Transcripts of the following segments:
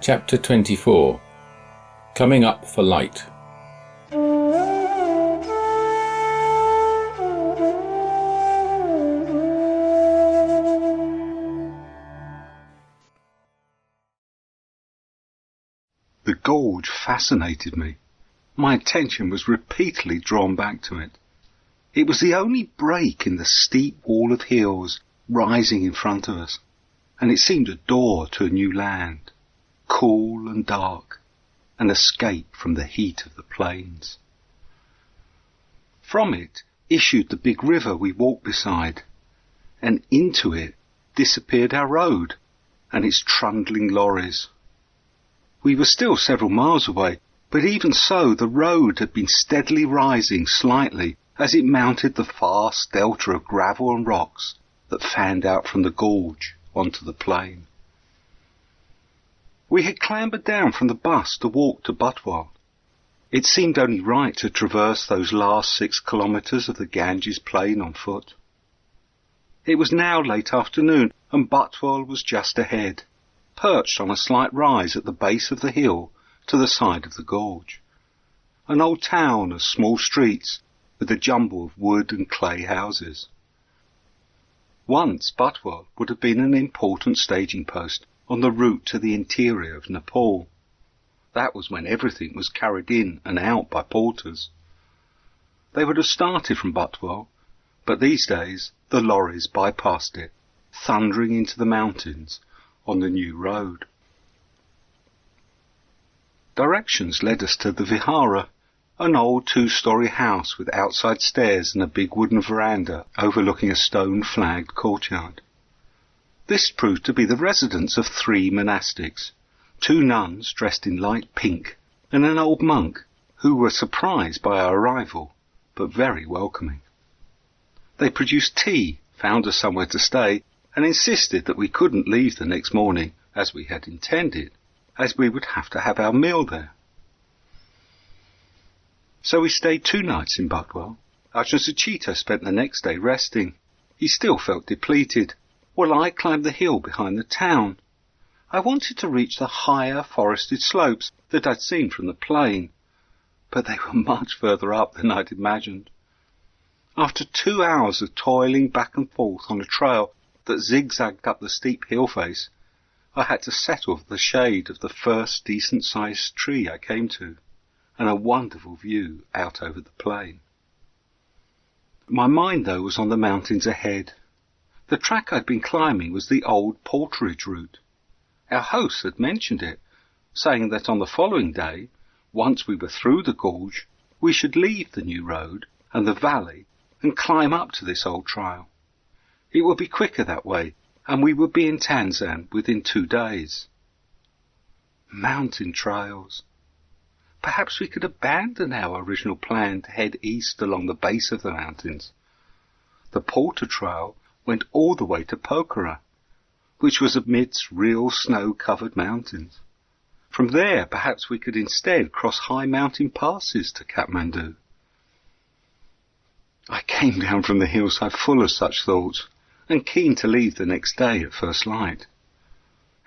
Chapter 24. Coming Up for Light. The gorge fascinated me. My attention was repeatedly drawn back to it. It was the only break in the steep wall of hills rising in front of us, and it seemed a door to a new land, cool and dark, an escape from the heat of the plains. From it issued the big river we walked beside, and into it disappeared our road and its trundling lorries. We were still several miles away, but even so the road had been steadily rising slightly as it mounted the vast delta of gravel and rocks that fanned out from the gorge onto the plain. We had clambered down from the bus to walk to Butwal. It seemed only right to traverse those last 6 kilometres of the Ganges plain on foot. It was now late afternoon, and Butwal was just ahead, perched on a slight rise at the base of the hill to the side of the gorge. An old town of small streets with a jumble of wood and clay houses. Once Butwal would have been an important staging post on the route to the interior of Nepal. That was when everything was carried in and out by porters. They would have started from Butwal, but these days the lorries bypassed it, thundering into the mountains on the new road. Directions led us to the Vihara, an old 2-storey house with outside stairs and a big wooden veranda overlooking a stone-flagged courtyard. This proved to be the residence of 3 monastics, 2 nuns dressed in light pink, and an old monk who were surprised by our arrival, but very welcoming. They produced tea, found us somewhere to stay, and insisted that we couldn't leave the next morning as we had intended, as we would have to have our meal there. So we stayed 2 nights in Butwal. Ajahn Sucitto spent the next day resting. He still felt depleted, while I climbed the hill behind the town. I wanted to reach the higher forested slopes that I'd seen from the plain, but they were much further up than I'd imagined. After 2 hours of toiling back and forth on a trail that zigzagged up the steep hill face, I had to settle for the shade of the first decent-sized tree I came to, and a wonderful view out over the plain. My mind, though, was on the mountains ahead. The track I'd been climbing was the old Porterage route. Our host had mentioned it, saying that on the following day, once we were through the gorge, we should leave the new road and the valley and climb up to this old trail. It would be quicker that way, and we would be in Tanzan within 2 days. Mountain trails. Perhaps we could abandon our original plan to head east along the base of the mountains. The Porter Trail went all the way to Pokhara, which was amidst real snow-covered mountains. From there, perhaps we could instead cross high mountain passes to Kathmandu. I came down from the hillside full of such thoughts, and keen to leave the next day at first light.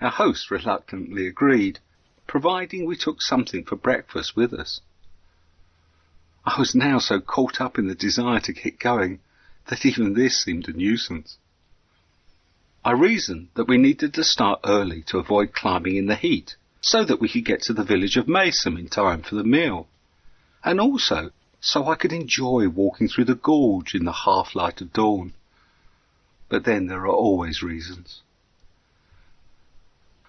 Our host reluctantly agreed, providing we took something for breakfast with us. I was now so caught up in the desire to get going that even this seemed a nuisance. I reasoned that we needed to start early to avoid climbing in the heat, so that we could get to the village of Mesum in time for the meal, and also so I could enjoy walking through the gorge in the half-light of dawn. But then there are always reasons.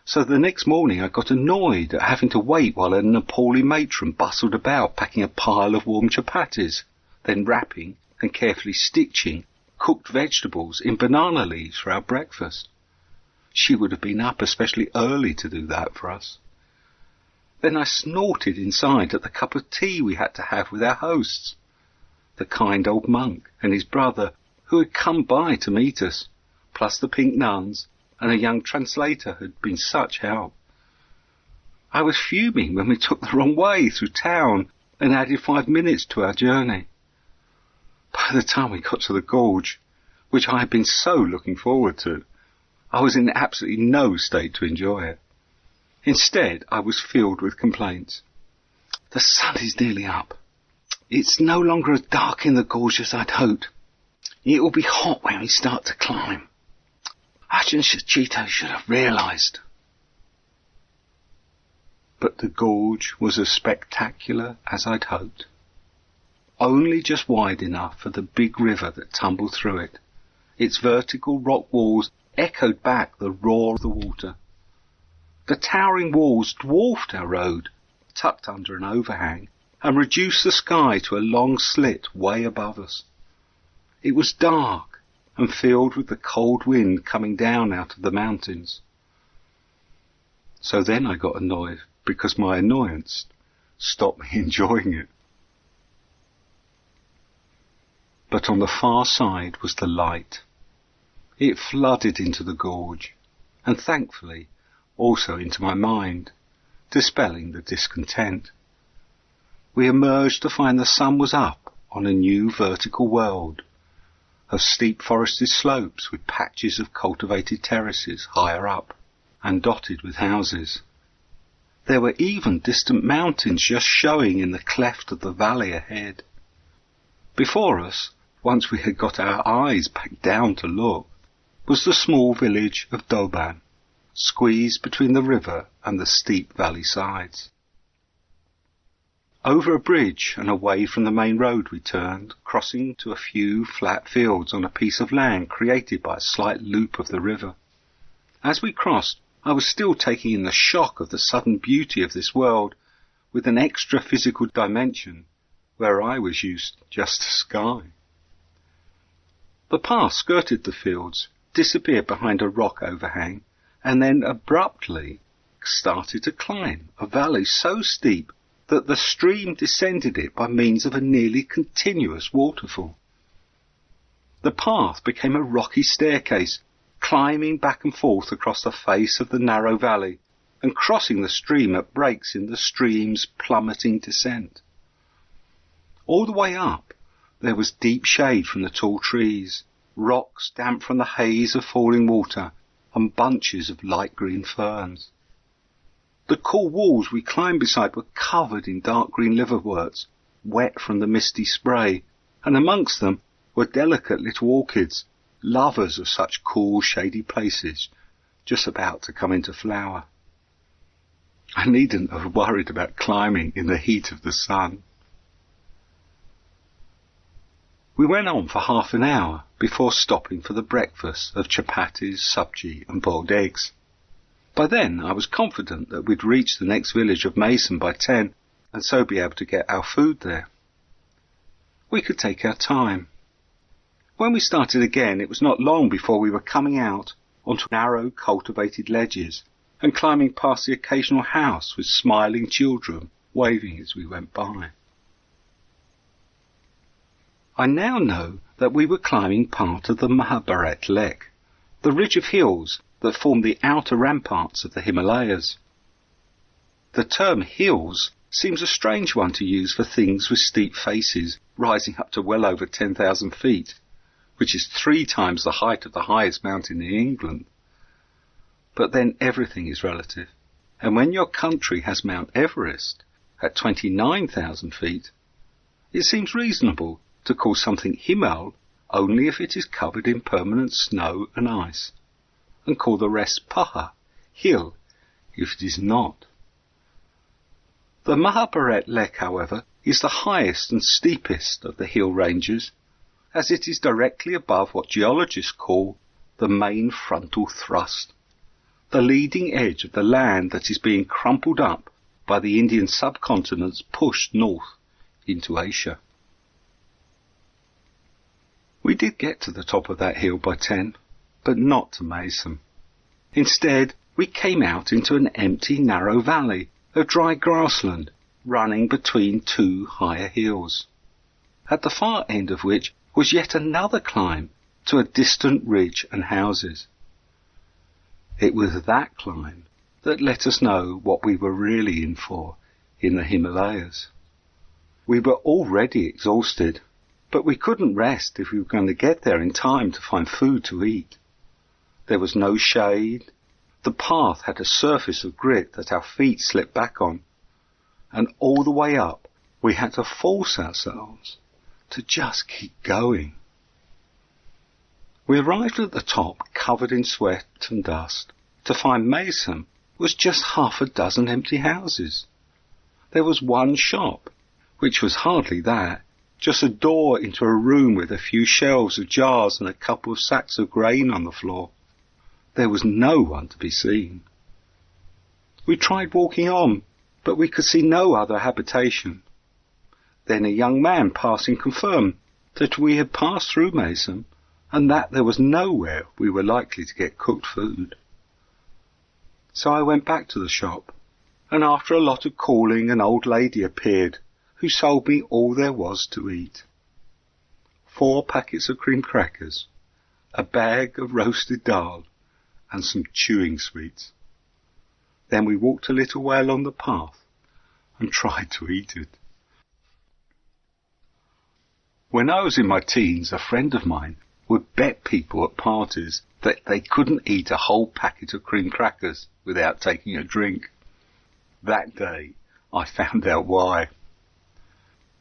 So the next morning I got annoyed at having to wait while a Nepali matron bustled about packing a pile of warm chapatis, then wrapping and carefully stitching cooked vegetables in banana leaves for our breakfast. She would have been up especially early to do that for us. Then I snorted inside at the cup of tea we had to have with our hosts, the kind old monk and his brother who had come by to meet us, plus the pink nuns and a young translator who had been such help. I was fuming when we took the wrong way through town and added 5 minutes to our journey. By the time we got to the gorge, which I had been so looking forward to, I was in absolutely no state to enjoy it. Instead, I was filled with complaints. The sun is nearly up. It's no longer as dark in the gorge as I'd hoped. It will be hot when we start to climb. Ajahn Sucitto should have realised. But the gorge was as spectacular as I'd hoped. Only just wide enough for the big river that tumbled through it. Its vertical rock walls echoed back the roar of the water. The towering walls dwarfed our road, tucked under an overhang, and reduced the sky to a long slit way above us. It was dark and filled with the cold wind coming down out of the mountains. So then I got annoyed because my annoyance stopped me enjoying it. But on the far side was the light. It flooded into the gorge, and thankfully also into my mind, dispelling the discontent. We emerged to find the sun was up on a new vertical world, of steep forested slopes with patches of cultivated terraces higher up, and dotted with houses. There were even distant mountains just showing in the cleft of the valley ahead. Before us, once we had got our eyes back down to look, was the small village of Doban, squeezed between the river and the steep valley sides. Over a bridge and away from the main road we turned, crossing to a few flat fields on a piece of land created by a slight loop of the river. As we crossed, I was still taking in the shock of the sudden beauty of this world, with an extra physical dimension, where I was used just to sky. The path skirted the fields, disappeared behind a rock overhang, and then abruptly started to climb a valley so steep that the stream descended it by means of a nearly continuous waterfall. The path became a rocky staircase, climbing back and forth across the face of the narrow valley, and crossing the stream at breaks in the stream's plummeting descent. All the way up, there was deep shade from the tall trees, rocks damp from the haze of falling water, and bunches of light green ferns. The cool walls we climbed beside were covered in dark green liverworts, wet from the misty spray, and amongst them were delicate little orchids, lovers of such cool, shady places, just about to come into flower. I needn't have worried about climbing in the heat of the sun. We went on for half an hour before stopping for the breakfast of chapatis, sabji and boiled eggs. By then I was confident that we'd reach the next village of Mason by 10 and so be able to get our food there. We could take our time. When we started again, it was not long before we were coming out onto narrow cultivated ledges and climbing past the occasional house with smiling children waving as we went by. I now know that we were climbing part of the Mahabharat Lek, the ridge of hills that form the outer ramparts of the Himalayas. The term hills seems a strange one to use for things with steep faces rising up to well over 10,000 feet, which is 3 times the height of the highest mountain in England. But then everything is relative, and when your country has Mount Everest at 29,000 feet, it seems reasonable to call something Himal only if it is covered in permanent snow and ice, and call the rest Paha, hill, if it is not. The Mahabharat Lek, however, is the highest and steepest of the hill ranges, as it is directly above what geologists call the main frontal thrust, the leading edge of the land that is being crumpled up by the Indian subcontinent's push north into Asia. We did get to the top of that hill by 10, but not to Mason. Instead, we came out into an empty, narrow valley of dry grassland running between 2 higher hills, at the far end of which was yet another climb to a distant ridge and houses. It was that climb that let us know what we were really in for in the Himalayas. We were already exhausted, but we couldn't rest if we were going to get there in time to find food to eat. There was no shade, The path had a surface of grit that our feet slipped back on, and all the way up we had to force ourselves to just keep going. We arrived at the top covered in sweat and dust to find Maysom was just half a dozen empty houses. There was one shop, which was hardly that, just a door into a room with a few shelves of jars and a couple of sacks of grain on the floor. There was no one to be seen. We tried walking on, but we could see no other habitation. Then a young man passing confirmed that we had passed through Maysom and that there was nowhere we were likely to get cooked food. So I went back to the shop, and after a lot of calling, an old lady appeared who sold me all there was to eat. 4 packets of cream crackers, a bag of roasted dal, and some chewing sweets. Then we walked a little way along the path and tried to eat it. When I was in my teens, a friend of mine would bet people at parties that they couldn't eat a whole packet of cream crackers without taking a drink. That day, I found out why.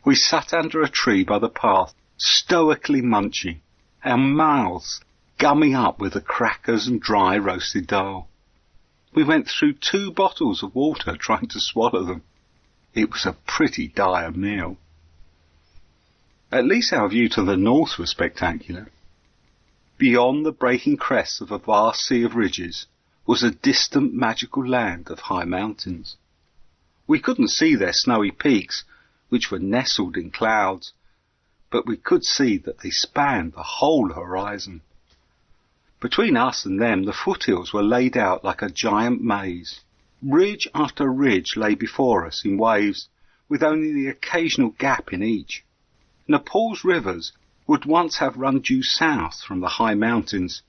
We sat under a tree by the path, stoically munching, our mouths gumming up with the crackers and dry roasted dal. We went through 2 bottles of water trying to swallow them. It was a pretty dire meal. At least our view to the north was spectacular. Beyond the breaking crests of a vast sea of ridges was a distant magical land of high mountains. We couldn't see their snowy peaks, which were nestled in clouds, but we could see that they spanned the whole horizon. Between us and them the foothills were laid out like a giant maze. Ridge after ridge lay before us in waves, with only the occasional gap in each. Nepal's rivers would once have run due south from the high mountains,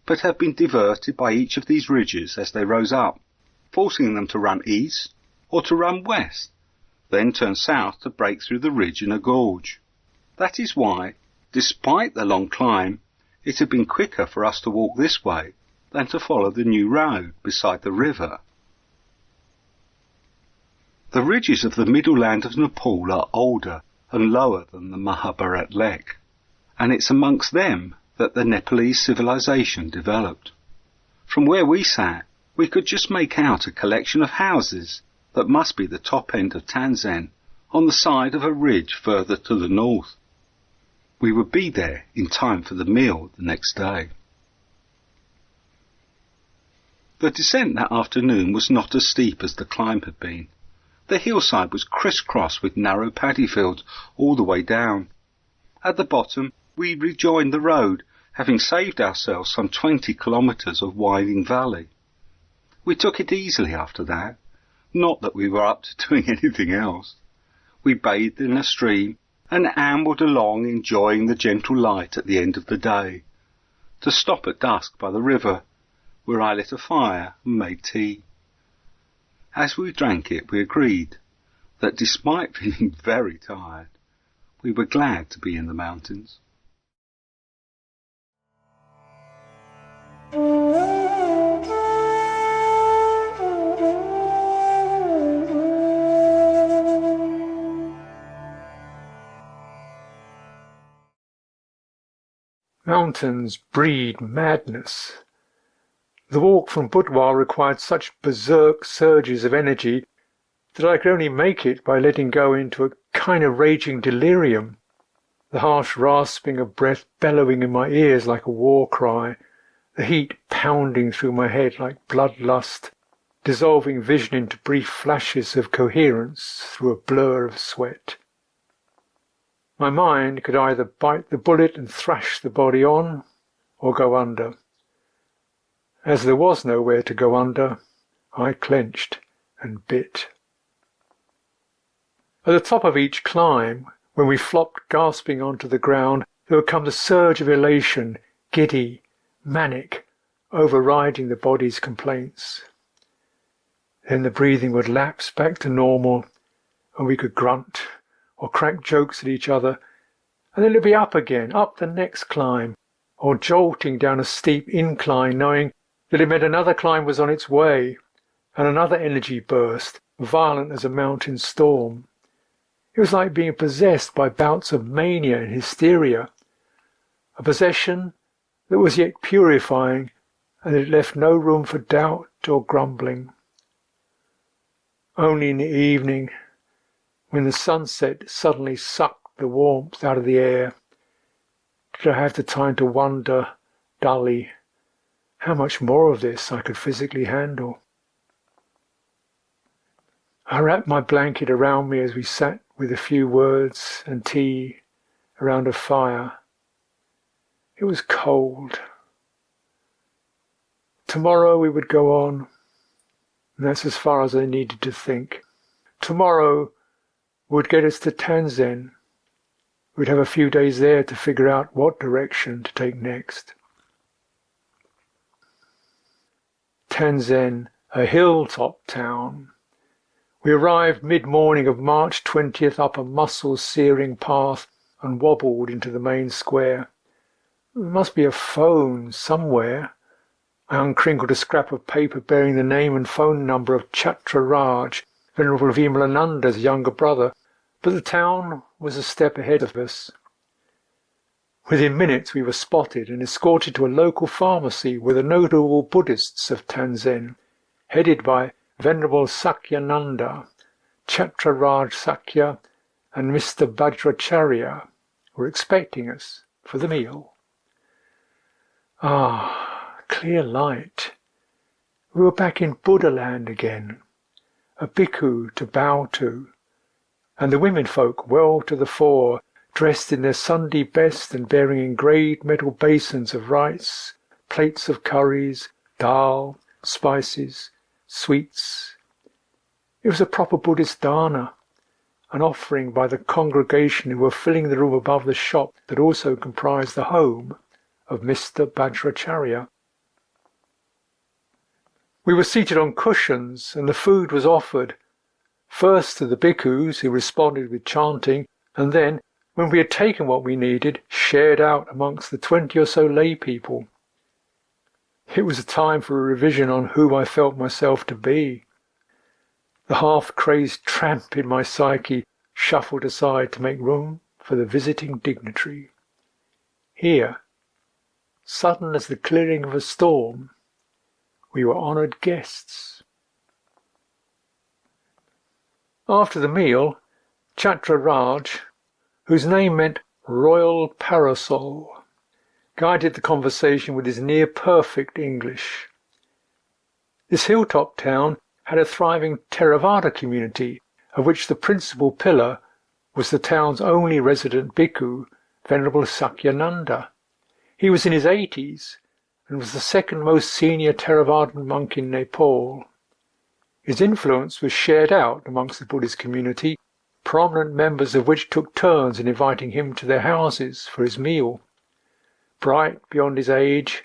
but have been diverted by each of these ridges as they rose up, forcing them to run east or to run west, then turn south to break through the ridge in a gorge. That is why, despite the long climb, it had been quicker for us to walk this way than to follow the new road beside the river. The ridges of the middle land of Nepal are older and lower than the Mahabharat Lake, and it's amongst them that the Nepalese civilization developed. From where we sat, we could just make out a collection of houses that must be the top end of Tanzan, on the side of a ridge further to the north. We would be there in time for the meal the next day. The descent that afternoon was not as steep as the climb had been. The hillside was criss-crossed with narrow paddy fields all the way down. At the bottom, we rejoined the road, having saved ourselves some 20 kilometres of winding valley. We took it easily after that, not that we were up to doing anything else. We bathed in a stream and ambled along enjoying the gentle light at the end of the day, to stop at dusk by the river, where I lit a fire and made tea. As we drank it, we agreed that despite feeling very tired, we were glad to be in the mountains. Mountains breed madness. The walk from Budwal required such berserk surges of energy that I could only make it by letting go into a kind of raging delirium, the harsh rasping of breath bellowing in my ears like a war cry, the heat pounding through my head like bloodlust, dissolving vision into brief flashes of coherence through a blur of sweat. My mind could either bite the bullet and thrash the body on, or go under. As there was nowhere to go under, I clenched and bit. At the top of each climb, when we flopped gasping onto the ground, there would come the surge of elation, giddy, manic, overriding the body's complaints. Then the breathing would lapse back to normal, and we could grunt or crack jokes at each other, and then it'd be up again, up the next climb, or jolting down a steep incline, knowing that it meant another climb was on its way, and another energy burst, violent as a mountain storm. It was like being possessed by bouts of mania and hysteria, a possession that was yet purifying, and that it left no room for doubt or grumbling. Only in the evening, when the sunset suddenly sucked the warmth out of the air, did I have the time to wonder, dully, how much more of this I could physically handle. I wrapped my blanket around me as we sat with a few words and tea around a fire. It was cold. Tomorrow we would go on, and that's as far as I needed to think. Tomorrow would get us to Tanzan. We'd have a few days there to figure out what direction to take next. Tanzan, a hilltop town. We arrived mid-morning of March 20th up a muscle-searing path and wobbled into the main square. There must be a phone somewhere. I uncrinkled a scrap of paper bearing the name and phone number of Chatra Raj, Venerable Vimalananda's younger brother, but the town was a step ahead of us. Within minutes we were spotted and escorted to a local pharmacy with the notable Buddhists of Tanzan, headed by Venerable Sakyananda, Chatra Raj Sakya, and Mr. Bajracharya were expecting us for the meal. Ah, clear light. We were back in Buddha land again, a bhikkhu to bow to, and the women folk well to the fore, dressed in their Sunday best and bearing engraved metal basins of rice, plates of curries, dal, spices, sweets. It was a proper Buddhist dana, an offering by the congregation who were filling the room above the shop that also comprised the home of Mr. Bajracharya. We were seated on cushions, and the food was offered, first to the bhikkhus, who responded with chanting, and then, when we had taken what we needed, shared out amongst the 20 or so lay people. It was a time for a revision on who I felt myself to be. The half-crazed tramp in my psyche shuffled aside to make room for the visiting dignitary. Here, sudden as the clearing of a storm, we were honoured guests. After the meal, Chatra Raj, whose name meant Royal Parasol, guided the conversation with his near-perfect English. This hilltop town had a thriving Theravada community, of which the principal pillar was the town's only resident bhikkhu, Venerable Sakyananda. He was in his 80s and was the second most senior Theravadan monk in Nepal. His influence was shared out amongst the Buddhist community, prominent members of which took turns in inviting him to their houses for his meal. Bright beyond his age,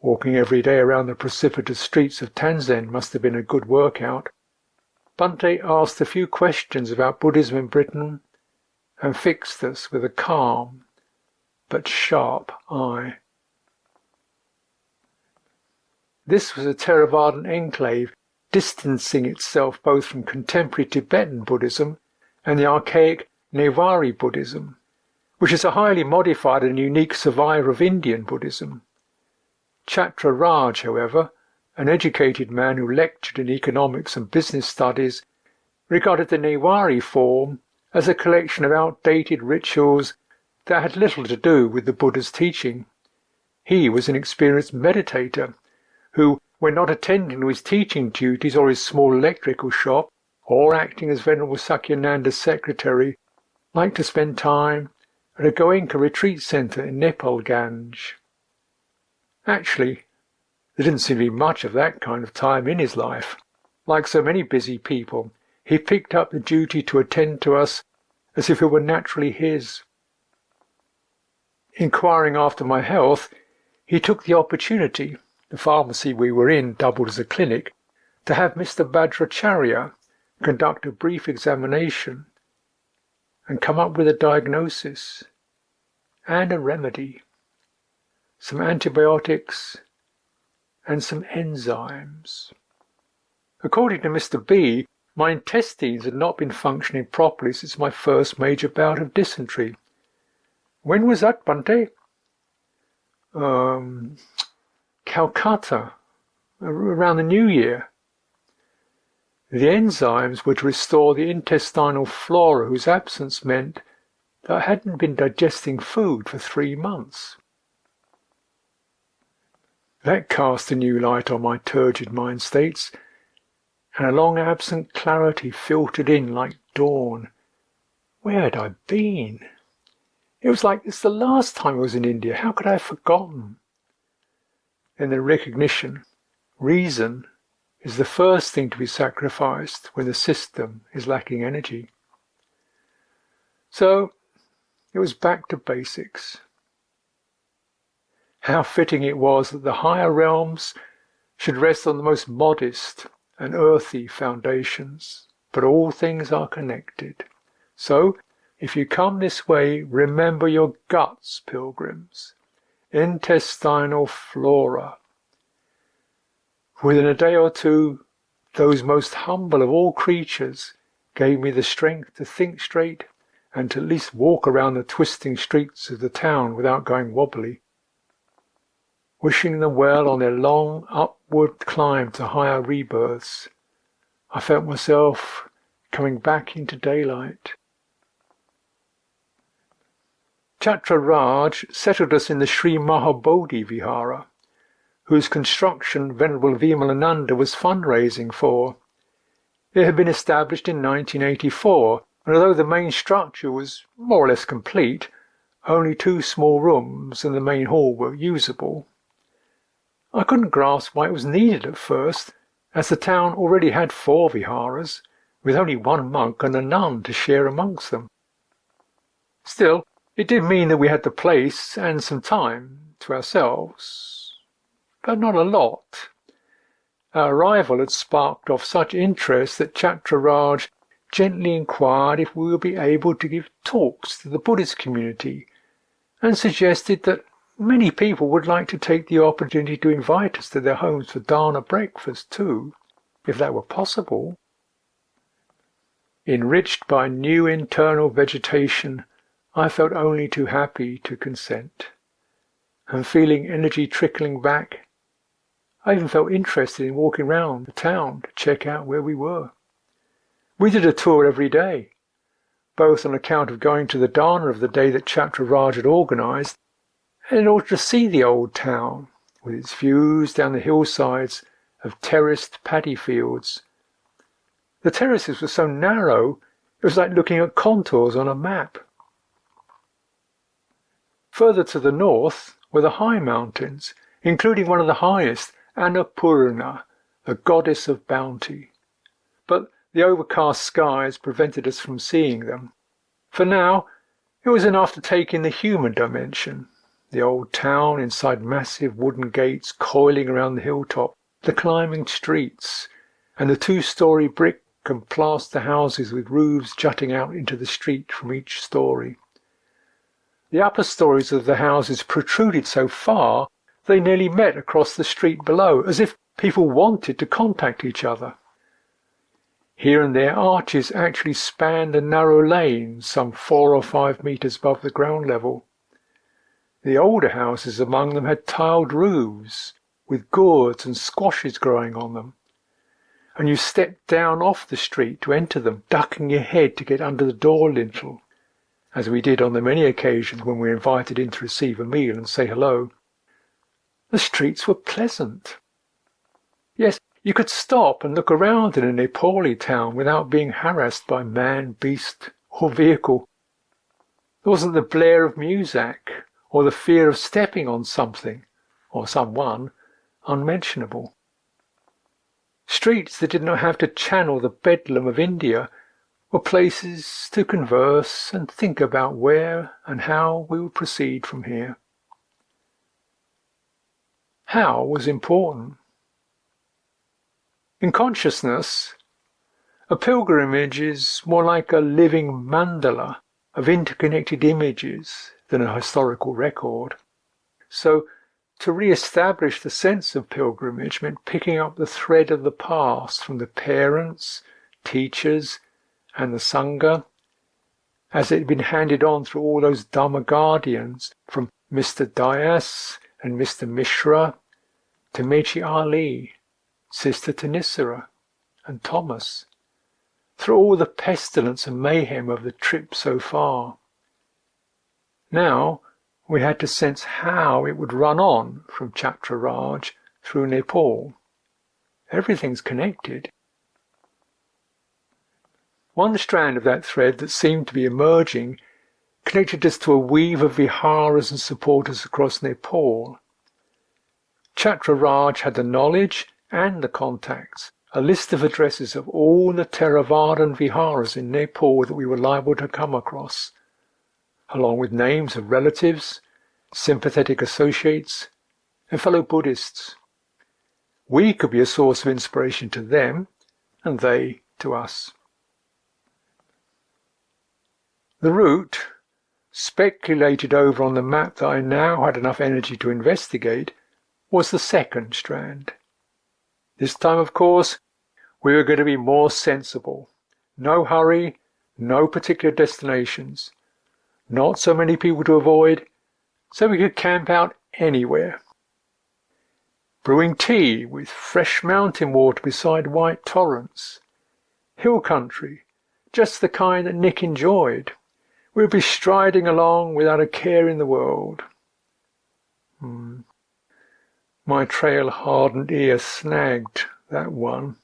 walking every day around the precipitous streets of Tanzan must have been a good workout. Bhante asked a few questions about Buddhism in Britain and fixed us with a calm but sharp eye. This was a Theravadan enclave, distancing itself both from contemporary Tibetan Buddhism and the archaic Newari Buddhism, which is a highly modified and unique survivor of Indian Buddhism. Chatra Raj, however, an educated man who lectured in economics and business studies, regarded the Newari form as a collection of outdated rituals that had little to do with the Buddha's teaching. He was an experienced meditator who, when not attending to his teaching duties or his small electrical shop, or acting as Venerable Sakyananda's secretary, liked to spend time at a Goenka retreat centre in Nepal-Ganj. Actually, there didn't seem to be much of that kind of time in his life. Like so many busy people, he picked up the duty to attend to us as if it were naturally his. Inquiring after my health, he took the opportunity, the pharmacy we were in doubled as a clinic, to have Mr. Bajracharya conduct a brief examination and come up with a diagnosis and a remedy, some antibiotics and some enzymes. According to Mr. B, my intestines had not been functioning properly since my first major bout of dysentery. When was that, Bhante? Calcutta, around the New Year. The enzymes were to restore the intestinal flora, whose absence meant that I hadn't been digesting food for 3 months. That cast a new light on my turgid mind states, and a long-absent clarity filtered in like dawn. Where had I been? It was like this the last time I was in India. How could I have forgotten? Then the recognition, reason, is the first thing to be sacrificed when the system is lacking energy. So it was back to basics. How fitting it was that the higher realms should rest on the most modest and earthy foundations, but all things are connected. So, if you come this way, remember your guts, pilgrims, intestinal flora. Within a day or two, those most humble of all creatures gave me the strength to think straight and to at least walk around the twisting streets of the town without going wobbly. Wishing them well on their long upward climb to higher rebirths, I felt myself coming back into daylight. Chatra Raj settled us in the Sri Mahabodhi Vihara, whose construction Venerable Vimalananda was fundraising for. It had been established in 1984, and although the main structure was more or less complete, only 2 small rooms and the main hall were usable. I couldn't grasp why it was needed at first, as the town already had 4 viharas, with only 1 monk and a nun to share amongst them. Still, it did mean that we had the place and some time to ourselves, but not a lot. Our arrival had sparked off such interest that Chatra Raj gently inquired if we would be able to give talks to the Buddhist community, and suggested that many people would like to take the opportunity to invite us to their homes for dana breakfast too, if that were possible. Enriched by new internal vegetation, I felt only too happy to consent, and feeling energy trickling back, I even felt interested in walking round the town to check out where we were. We did a tour every day, both on account of going to the dana of the day that Chatra Raj had organised, and in order to see the old town, with its views down the hillsides of terraced paddy fields. The terraces were so narrow, it was like looking at contours on a map. Further to the north were the high mountains, including one of the highest, Annapurna, the goddess of bounty. But the overcast skies prevented us from seeing them. For now, it was enough to take in the human dimension. The old town inside massive wooden gates coiling around the hilltop, the climbing streets, and the 2-story brick and plaster houses with roofs jutting out into the street from each story. The upper stories of the houses protruded so far they nearly met across the street below, as if people wanted to contact each other. Here and there arches actually spanned a narrow lane some 4 or 5 metres above the ground level. The older houses among them had tiled roofs, with gourds and squashes growing on them, and you stepped down off the street to enter them, ducking your head to get under the door lintel, as we did on the many occasions when we were invited in to receive a meal and say hello. The streets were pleasant. Yes, you could stop and look around in a Nepali town without being harassed by man, beast, or vehicle. There wasn't the blare of music, or the fear of stepping on something, or someone, unmentionable. Streets that did not have to channel the bedlam of India were places to converse and think about where and how we would proceed from here. How was important. In consciousness, a pilgrimage is more like a living mandala of interconnected images than a historical record. So, To re-establish the sense of pilgrimage meant picking up the thread of the past from the parents, teachers, and the Sangha, as it had been handed on through all those Dhamma guardians, from Mr. Dyas and Mr. Mishra to Mechi Ali, Sister Tanisara, and Thomas, through all the pestilence and mayhem of the trip so far. Now we had to sense how it would run on from Chatra Raj through Nepal. Everything's connected. One strand of that thread that seemed to be emerging connected us to a weave of viharas and supporters across Nepal. Chatra Raj had the knowledge and the contacts, a list of addresses of all the Theravadan viharas in Nepal that we were liable to come across, along with names of relatives, sympathetic associates, and fellow Buddhists. We could be a source of inspiration to them, and they to us. The route, speculated over on the map that I now had enough energy to investigate, was the second strand. This time, of course, we were going to be more sensible. No hurry, no particular destinations, not so many people to avoid, so we could camp out anywhere. Brewing tea with fresh mountain water beside white torrents. Hill country, just the kind that Nick enjoyed. We would be striding along without a care in the world. My trail-hardened ear snagged that one.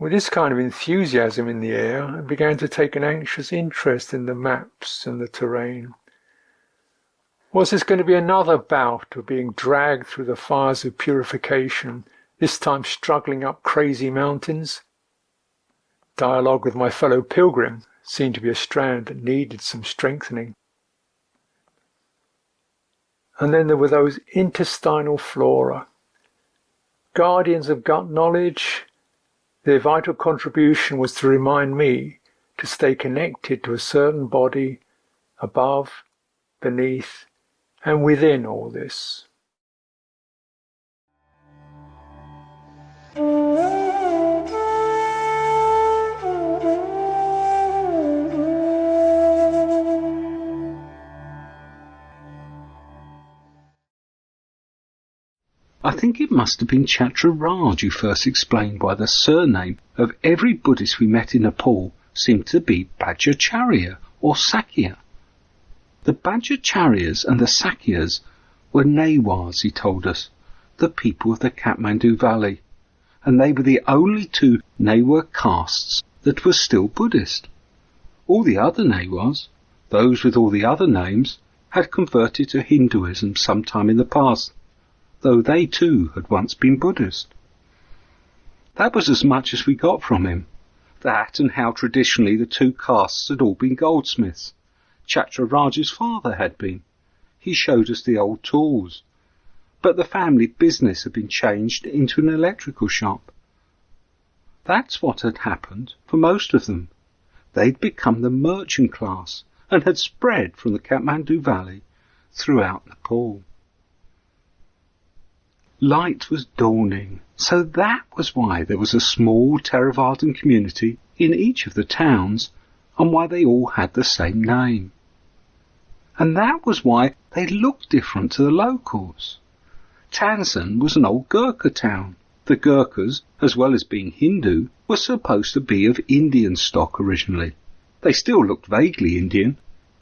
With this kind of enthusiasm in the air, I began to take an anxious interest in the maps and the terrain. Was this going to be another bout of being dragged through the fires of purification, this time struggling up crazy mountains? Dialogue with my fellow pilgrim seemed to be a strand that needed some strengthening. And then there were those intestinal flora, guardians of gut knowledge. Their vital contribution was to remind me to stay connected to a certain body, above, beneath, and within all this. I think it must have been Chatra Raj who first explained why the surname of every Buddhist we met in Nepal seemed to be Bhattacharya or Sakya. The Bhattacharyas and the Sakyas were Newars, he told us, the people of the Kathmandu Valley, and they were the only two Newar castes that were still Buddhist. All the other Newars, those with all the other names, had converted to Hinduism sometime in the past, though they too had once been Buddhist. That was as much as we got from him, that and how traditionally the two castes had all been goldsmiths. Chatra Raj's father had been. He showed us the old tools. But the family business had been changed into an electrical shop. That's what had happened for most of them. They'd become the merchant class and had spread from the Kathmandu Valley throughout Nepal. Light was dawning, so that was why there was a small Theravadan community in each of the towns, and why they all had the same name. And that was why they looked different to the locals. Tansen was an old Gurkha town. The Gurkhas, as well as being Hindu, were supposed to be of Indian stock originally. They still looked vaguely Indian,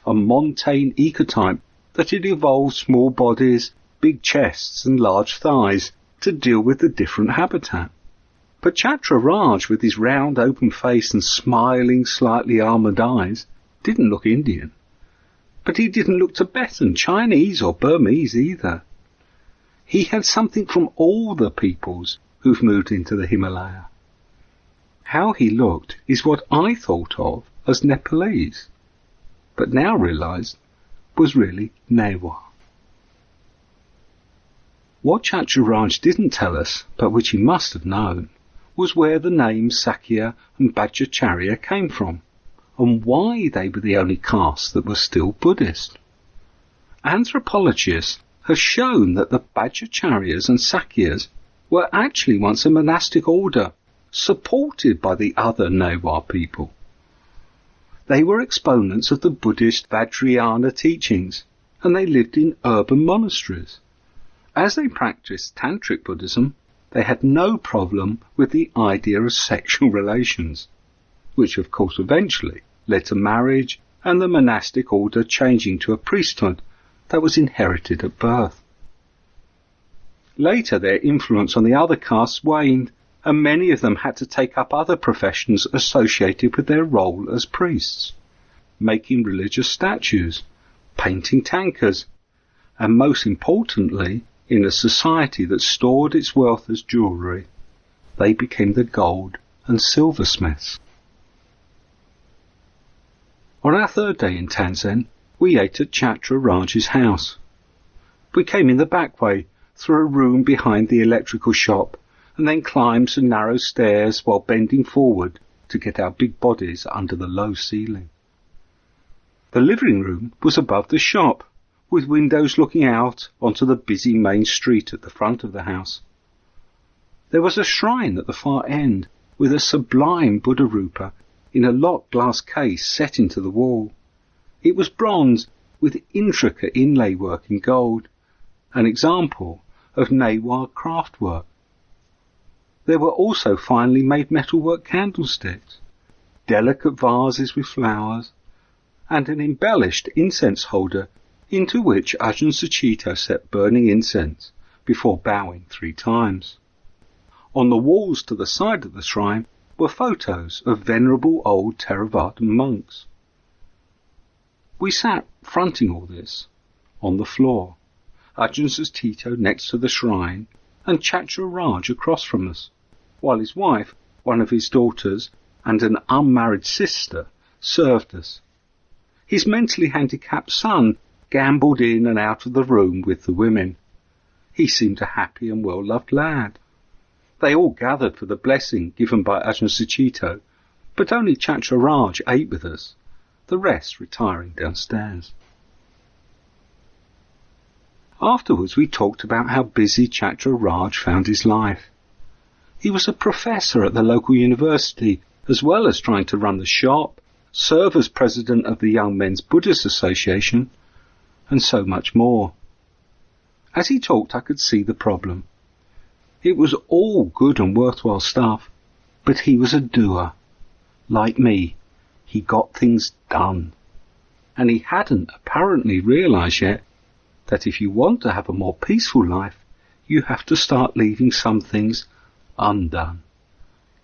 a montane ecotype that had evolved small bodies, big chests and large thighs to deal with the different habitat. But Chatra Raj, with his round open face and smiling, slightly armoured eyes, didn't look Indian. But he didn't look Tibetan, Chinese or Burmese either. He had something from all the peoples who've moved into the Himalaya. How he looked is what I thought of as Nepalese, but now realised was really Newar. What Chatra Raj didn't tell us, but which he must have known, was where the names Sakya and Bhattacharya came from, and why they were the only caste that was still Buddhist. Anthropologists has shown that the Bhattacharya's and Sakyas were actually once a monastic order, supported by the other Newar people. They were exponents of the Buddhist Vajrayana teachings, and they lived in urban monasteries. As they practiced Tantric Buddhism, they had no problem with the idea of sexual relations, which of course eventually led to marriage and the monastic order changing to a priesthood that was inherited at birth. Later their influence on the other castes waned, and many of them had to take up other professions associated with their role as priests, making religious statues, painting tankas, and most importantly, in a society that stored its wealth as jewellery, they became the gold and silversmiths. On our third day in Tansen, we ate at Chatra Raj's house. We came in the back way, through a room behind the electrical shop, and then climbed some narrow stairs while bending forward to get our big bodies under the low ceiling. The living room was above the shop, with windows looking out onto the busy main street at the front of the house. There was a shrine at the far end, with a sublime Buddha Rupa in a locked glass case set into the wall. It was bronze, with intricate inlay work in gold, an example of Newar craftwork. There were also finely made metalwork candlesticks, delicate vases with flowers, and an embellished incense holder into which Ajahn Sucitto set burning incense before bowing 3 times. On the walls to the side of the shrine were photos of venerable old Theravada monks. We sat fronting all this, on the floor, Ajahn Sucitto next to the shrine, and Chatra Raj across from us, while his wife, one of his daughters, and an unmarried sister served us. His mentally handicapped son gambolled in and out of the room with the women. He seemed a happy and well-loved lad. They all gathered for the blessing given by Ajahn Sucitto, but only Chatra Raj ate with us, the rest retiring downstairs. Afterwards we talked about how busy Chatra Raj found his life. He was a professor at the local university, as well as trying to run the shop, serve as president of the Young Men's Buddhist Association, and so much more. As he talked, I could see the problem. It was all good and worthwhile stuff, but he was a doer. Like me, he got things done. And he hadn't apparently realised yet that if you want to have a more peaceful life, you have to start leaving some things undone,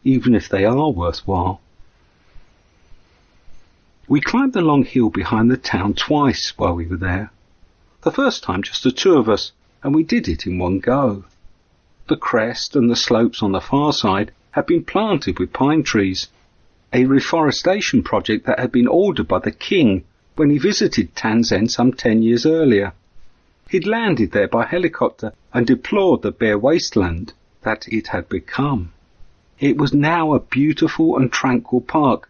even if they are worthwhile. We climbed the long hill behind the town twice while we were there. The first time just the 2 of us, and we did it in one go. The crest and the slopes on the far side had been planted with pine trees, a reforestation project that had been ordered by the king when he visited Tansen some 10 years earlier. He'd landed there by helicopter and deplored the bare wasteland that it had become. It was now a beautiful and tranquil park,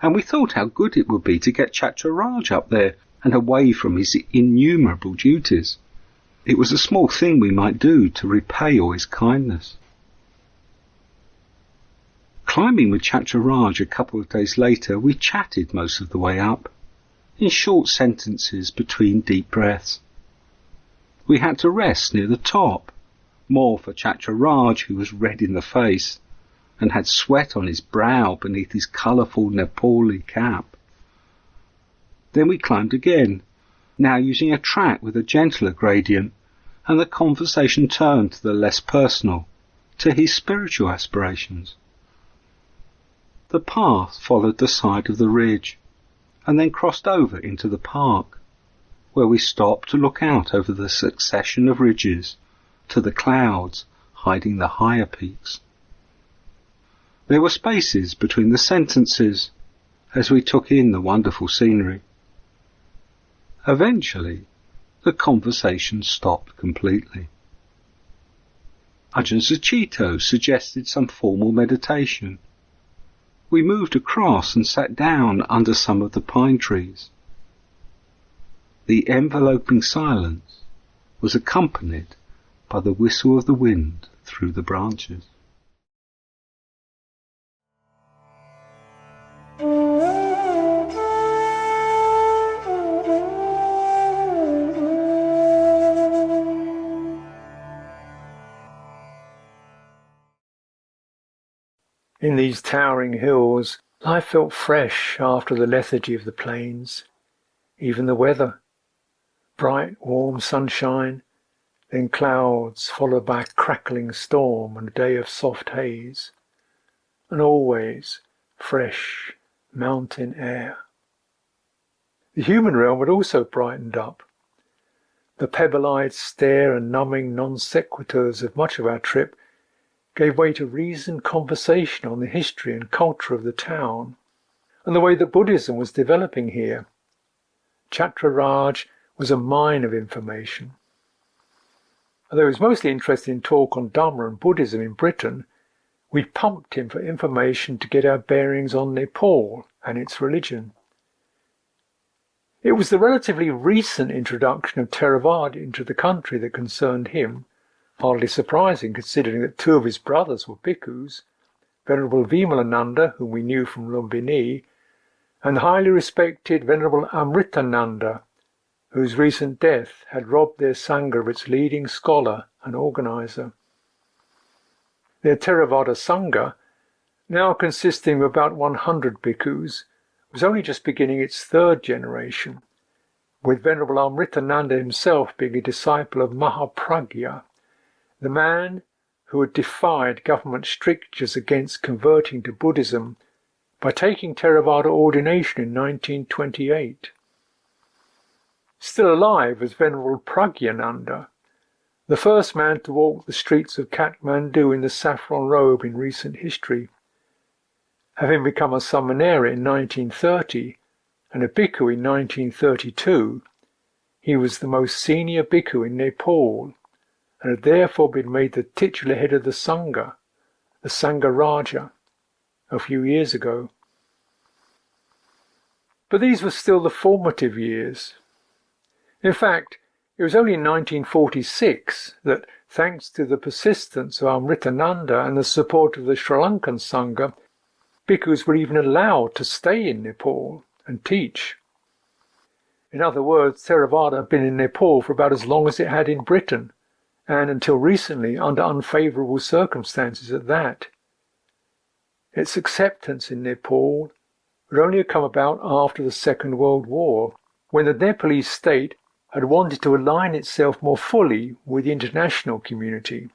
and we thought how good it would be to get Chatra Raj up there and away from his innumerable duties. It was a small thing we might do to repay all his kindness. Climbing with Chatra Raj a couple of days later, we chatted most of the way up, in short sentences between deep breaths. We had to rest near the top, more for Chatra Raj, who was red in the face and had sweat on his brow beneath his colourful Nepali cap. Then we climbed again, now using a track with a gentler gradient, and the conversation turned to the less personal, to his spiritual aspirations. The path followed the side of the ridge, and then crossed over into the park, where we stopped to look out over the succession of ridges to the clouds hiding the higher peaks. There were spaces between the sentences as we took in the wonderful scenery. Eventually, the conversation stopped completely. Ajahn Sucitto suggested some formal meditation. We moved across and sat down under some of the pine trees. The enveloping silence was accompanied by the whistle of the wind through the branches. In these towering hills, life felt fresh after the lethargy of the plains. Even the weather. Bright, warm sunshine, then clouds followed by a crackling storm and a day of soft haze. And always fresh mountain air. The human realm had also brightened up. The pebble-eyed stare and numbing non sequiturs of much of our trip gave way to reasoned conversation on the history and culture of the town, and the way that Buddhism was developing here. Chatraraj was a mine of information. Although he was mostly interested in talk on Dhamma and Buddhism in Britain, we pumped him for information to get our bearings on Nepal and its religion. It was the relatively recent introduction of Theravada into the country that concerned him, hardly surprising considering that two of his brothers were bhikkhus, Venerable Vimalananda, whom we knew from Lumbini, and the highly respected Venerable Amritananda, whose recent death had robbed their Sangha of its leading scholar and organizer. Their Theravada Sangha, now consisting of about 100 bhikkhus, was only just beginning its third generation, with Venerable Amritananda himself being a disciple of Mahapragya, the man who had defied government strictures against converting to Buddhism by taking Theravada ordination in 1928. Still alive was Venerable Pragyananda, the first man to walk the streets of Kathmandu in the saffron robe in recent history. Having become a Samanera in 1930 and a bhikkhu in 1932, he was the most senior bhikkhu in Nepal, and had therefore been made the titular head of the Sangha, the Sangharaja, a few years ago. But these were still the formative years. In fact, it was only in 1946 that, thanks to the persistence of Amritananda and the support of the Sri Lankan Sangha, bhikkhus were even allowed to stay in Nepal and teach. In other words, Theravada had been in Nepal for about as long as it had in Britain, and until recently under unfavourable circumstances at that. Its acceptance in Nepal would only have come about after the Second World War, when the Nepalese state had wanted to align itself more fully with the international community.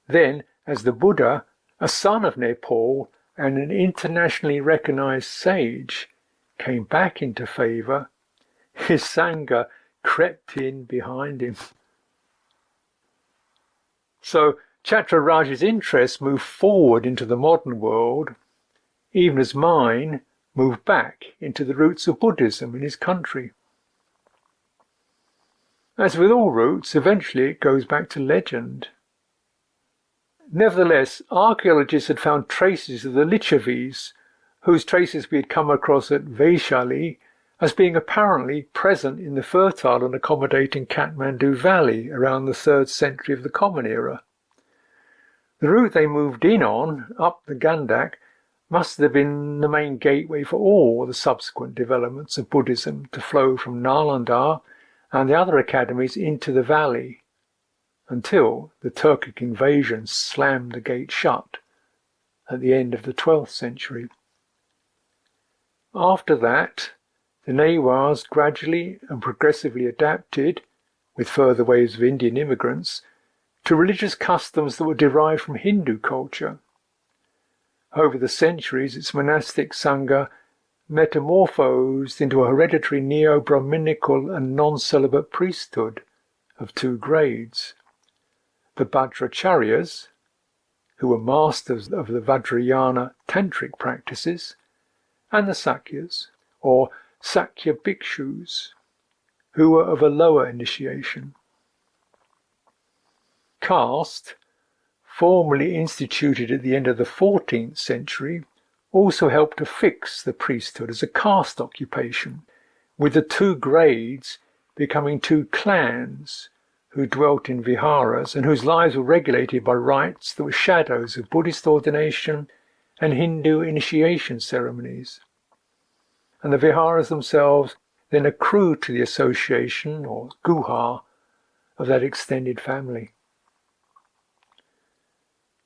Then, as the Buddha, a son of Nepal and an internationally recognized sage, came back into favour, his Sangha crept in behind him. So Chatraraj's interests moved forward into the modern world, even as mine moved back into the roots of Buddhism in his country. As with all roots, eventually it goes back to legend. Nevertheless, archaeologists had found traces of the Lichavis, whose traces we had come across at Vaishali, as being apparently present in the fertile and accommodating Kathmandu Valley around the 3rd century of the Common Era. The route they moved in on, up the Gandak, must have been the main gateway for all the subsequent developments of Buddhism to flow from Nalanda and the other academies into the valley, until the Turkic invasion slammed the gate shut at the end of the 12th century. After that, the Newars gradually and progressively adapted, with further waves of Indian immigrants, to religious customs that were derived from Hindu culture. Over the centuries, its monastic Sangha metamorphosed into a hereditary neo-Brahminical and non-celibate priesthood of 2 grades. The Bhadracharyas, who were masters of the Vajrayana tantric practices, and the Sakyas, or Sakya bhikshus, who were of a lower initiation. Caste, formally instituted at the end of the 14th century, also helped to fix the priesthood as a caste occupation, with the 2 grades becoming 2 clans, who dwelt in viharas and whose lives were regulated by rites that were shadows of Buddhist ordination and Hindu initiation ceremonies. And the viharas themselves then accrued to the association, or guha, of that extended family.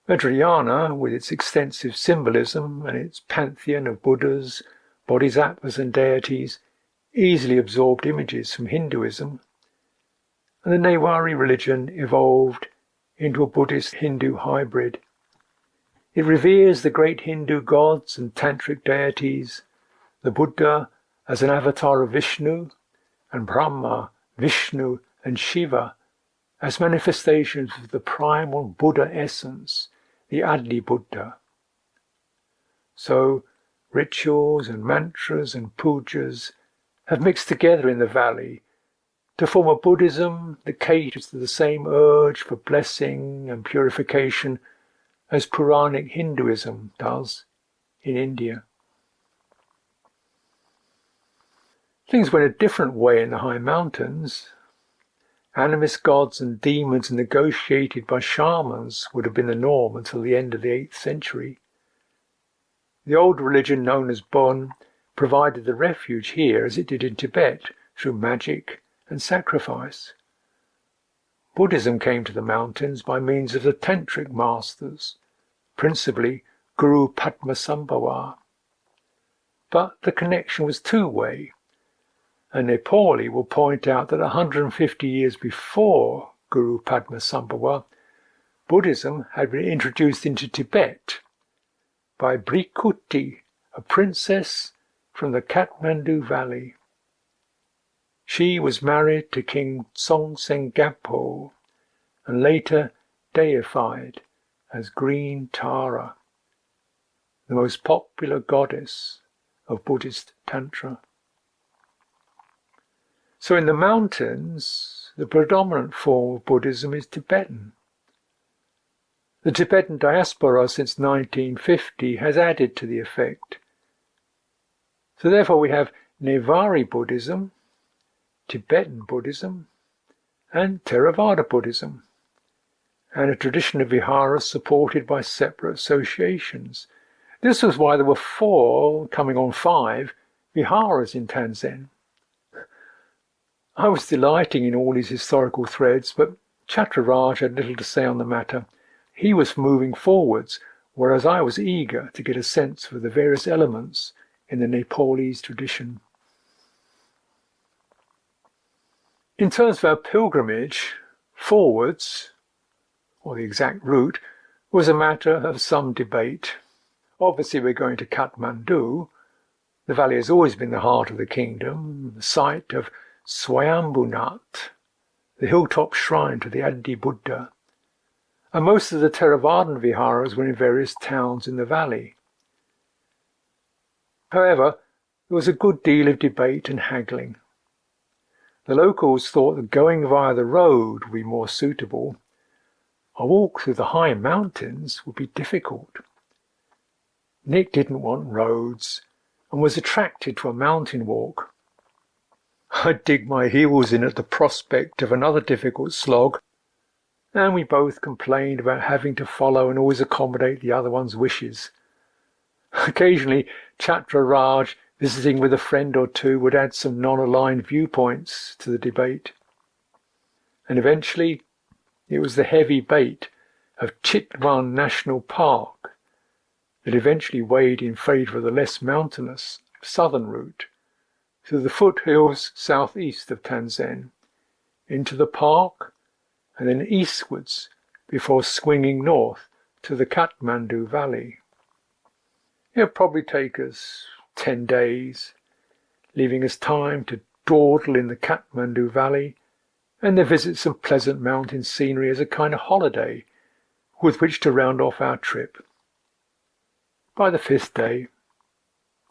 Vajrayana, with its extensive symbolism and its pantheon of Buddhas, bodhisattvas and deities, easily absorbed images from Hinduism, and the Newari religion evolved into a Buddhist-Hindu hybrid. It reveres the great Hindu gods and tantric deities, the Buddha as an avatar of Vishnu, and Brahma, Vishnu and Shiva as manifestations of the primal Buddha essence, the Adi Buddha. So rituals and mantras and pujas have mixed together in the valley to form a Buddhism that caters to the same urge for blessing and purification as Puranic Hinduism does in India. Things went a different way in the high mountains. Animist gods and demons negotiated by shamans would have been the norm until the end of the 8th century. The old religion known as Bon provided the refuge here as it did in Tibet through magic and sacrifice. Buddhism came to the mountains by means of the tantric masters, principally Guru Padmasambhava. But the connection was two-way. And Nepali will point out that 150 years before Guru Padmasambhava, Buddhism had been introduced into Tibet by Bhrikuti, a princess from the Kathmandu Valley. She was married to King Songtsen Gampo and later deified as Green Tara, the most popular goddess of Buddhist Tantra. So in the mountains, the predominant form of Buddhism is Tibetan. The Tibetan diaspora since 1950 has added to the effect. So therefore we have Newari Buddhism, Tibetan Buddhism, and Theravada Buddhism, and a tradition of viharas supported by separate associations. This was why there were 4, coming on 5, viharas in Tanzania. I was delighting in all these historical threads, but Chatraraj had little to say on the matter. He was moving forwards, whereas I was eager to get a sense for the various elements in the Nepalese tradition. In terms of our pilgrimage, forwards, or the exact route, was a matter of some debate. Obviously we're going to Kathmandu. The valley has always been the heart of the kingdom, the site of Swayambhunath, the hilltop shrine to the Adi Buddha, and most of the Theravadan viharas were in various towns in the valley. However, there was a good deal of debate and haggling. The locals thought that going via the road would be more suitable. A walk through the high mountains would be difficult. Nick didn't want roads and was attracted to a mountain walk. I dig my heels in at the prospect of another difficult slog, and we both complained about having to follow and always accommodate the other one's wishes. Occasionally, Chatraraj, visiting with a friend or two, would add some non-aligned viewpoints to the debate. And eventually, it was the heavy bait of Chitwan National Park that eventually weighed in favour of the less mountainous southern route, through the foothills southeast of Tanzania, into the park, and then eastwards before swinging north to the Kathmandu Valley. It'll probably take us 10 days, leaving us time to dawdle in the Kathmandu Valley and then visit some pleasant mountain scenery as a kind of holiday with which to round off our trip. By the 5th day,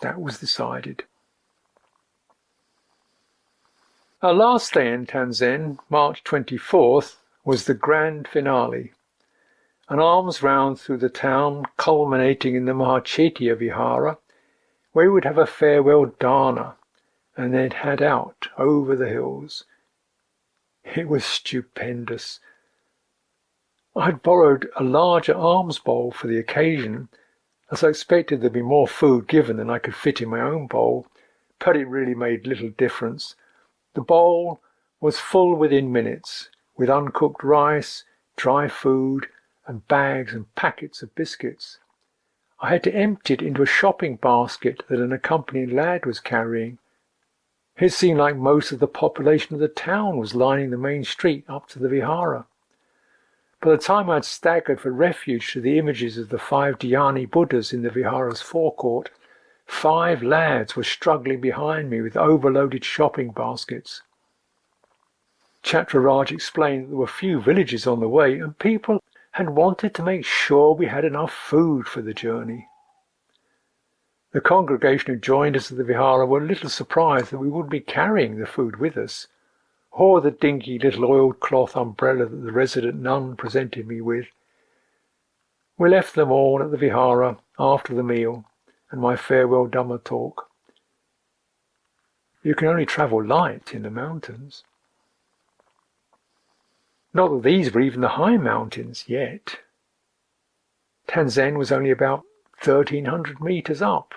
that was decided. Our last day in Tanzania, March 24th, was the grand finale, an alms round through the town culminating in the Mahachetya Vihara, where we would have a farewell dana and then head out over the hills. It was stupendous. I had borrowed a larger alms bowl for the occasion, as I expected there'd be more food given than I could fit in my own bowl, but it really made little difference. The bowl was full within minutes, with uncooked rice, dry food, and bags and packets of biscuits. I had to empty it into a shopping basket that an accompanying lad was carrying. It seemed like most of the population of the town was lining the main street up to the vihara. By the time I had staggered for refuge to the images of the 5 dhyani Buddhas in the vihara's forecourt, 5 lads were struggling behind me with overloaded shopping baskets. Chaturaj explained that there were few villages on the way, and people had wanted to make sure we had enough food for the journey. The congregation who joined us at the vihara were a little surprised that we wouldn't be carrying the food with us, or the dinky little oiled cloth umbrella that the resident nun presented me with. We left them all at the vihara after the meal and my farewell Dhamma talk. You can only travel light in the mountains. Not that these were even the high mountains yet. Tanzan was only about 1,300 meters up.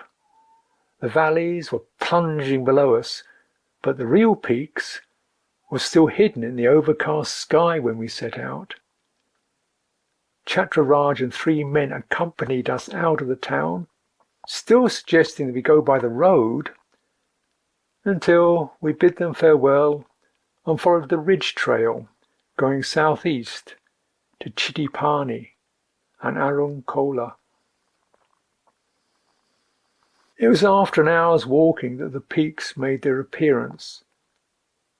The valleys were plunging below us, but the real peaks were still hidden in the overcast sky when we set out. Chaturaj and 3 men accompanied us out of the town, still suggesting that we go by the road, until we bid them farewell and followed the ridge trail going southeast to Chittipani and Aruncola. It was after an hour's walking that the peaks made their appearance,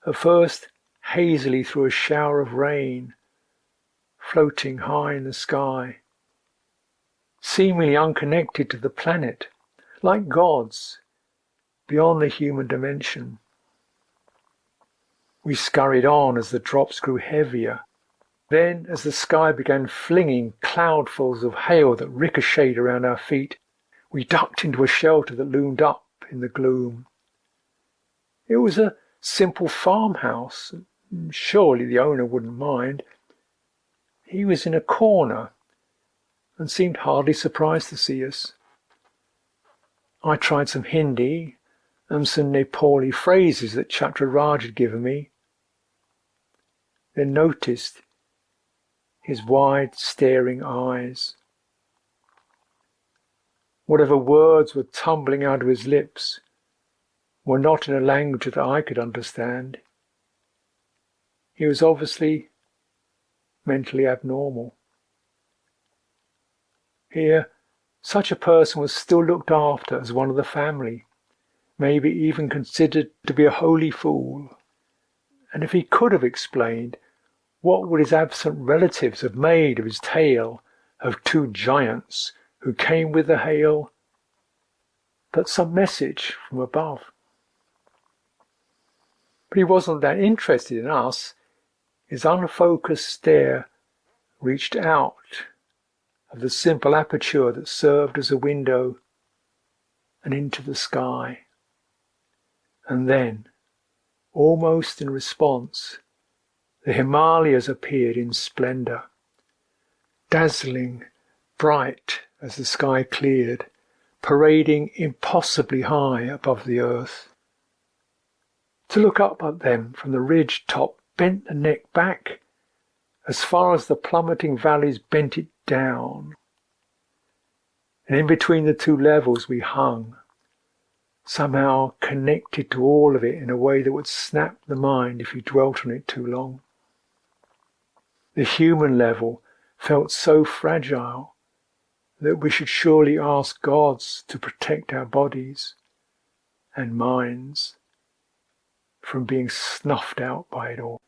at first hazily through a shower of rain, floating high in the sky, seemingly unconnected to the planet, like gods, beyond the human dimension. We scurried on as the drops grew heavier. Then, as the sky began flinging cloudfuls of hail that ricocheted around our feet, we ducked into a shelter that loomed up in the gloom. It was a simple farmhouse. Surely the owner wouldn't mind. He was in a corner and seemed hardly surprised to see us. I tried some Hindi and some Nepali phrases that Chaturaj had given me, then noticed his wide staring eyes. Whatever words were tumbling out of his lips were not in a language that I could understand. He was obviously mentally abnormal. Here, such a person was still looked after as one of the family, maybe even considered to be a holy fool. And if he could have explained, what would his absent relatives have made of his tale of 2 giants who came with the hail, but some message from above? But he wasn't that interested in us. His unfocused stare reached out of the simple aperture that served as a window and into the sky. And then, almost in response, the Himalayas appeared in splendor, dazzling, bright as the sky cleared, parading impossibly high above the earth. To look up at them from the ridge top bent the neck back as far as the plummeting valleys bent it down. And in between the 2 levels we hung, somehow connected to all of it in a way that would snap the mind if you dwelt on it too long. The human level felt so fragile that we should surely ask gods to protect our bodies and minds from being snuffed out by it all.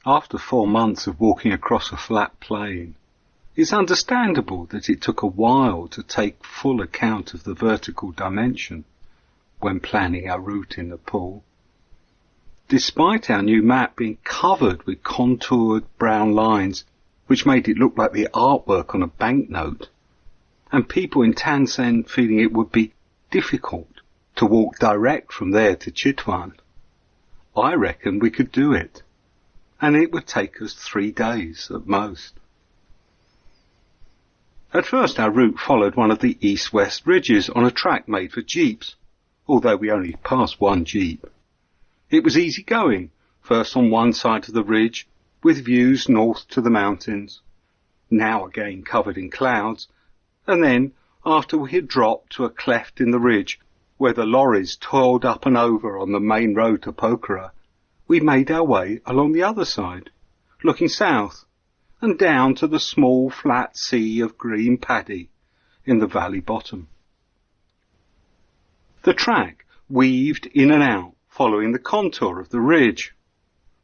After 4 months of walking across a flat plain, it's understandable that it took a while to take full account of the vertical dimension when planning our route in Nepal. Despite our new map being covered with contoured brown lines, which made it look like the artwork on a banknote, and people in Tan Son feeling it would be difficult to walk direct from there to Chitwan, I reckon we could do it, and it would take us 3 days at most. At first our route followed one of the east-west ridges on a track made for jeeps, although we only passed one jeep. It was easy going, first on one side of the ridge, with views north to the mountains, now again covered in clouds, and then, after we had dropped to a cleft in the ridge, where the lorries toiled up and over on the main road to Pokhara, we made our way along the other side, looking south, and down to the small flat sea of green paddy in the valley bottom. The track weaved in and out, following the contour of the ridge.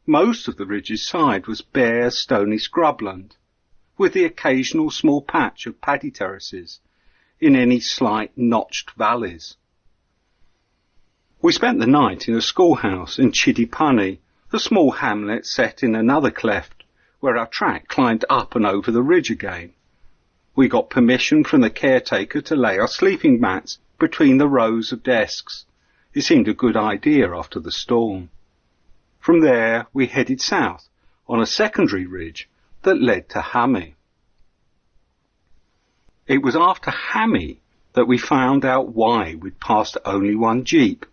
Most of the ridge's side was bare, stony scrubland, with the occasional small patch of paddy terraces in any slight notched valleys. We spent the night in a schoolhouse in Chidipani, a small hamlet set in another cleft, where our track climbed up and over the ridge again. We got permission from the caretaker to lay our sleeping mats between the rows of desks. It seemed a good idea after the storm. From there we headed south on a secondary ridge that led to Hami. It was after Hami that we found out why we'd passed only one jeep,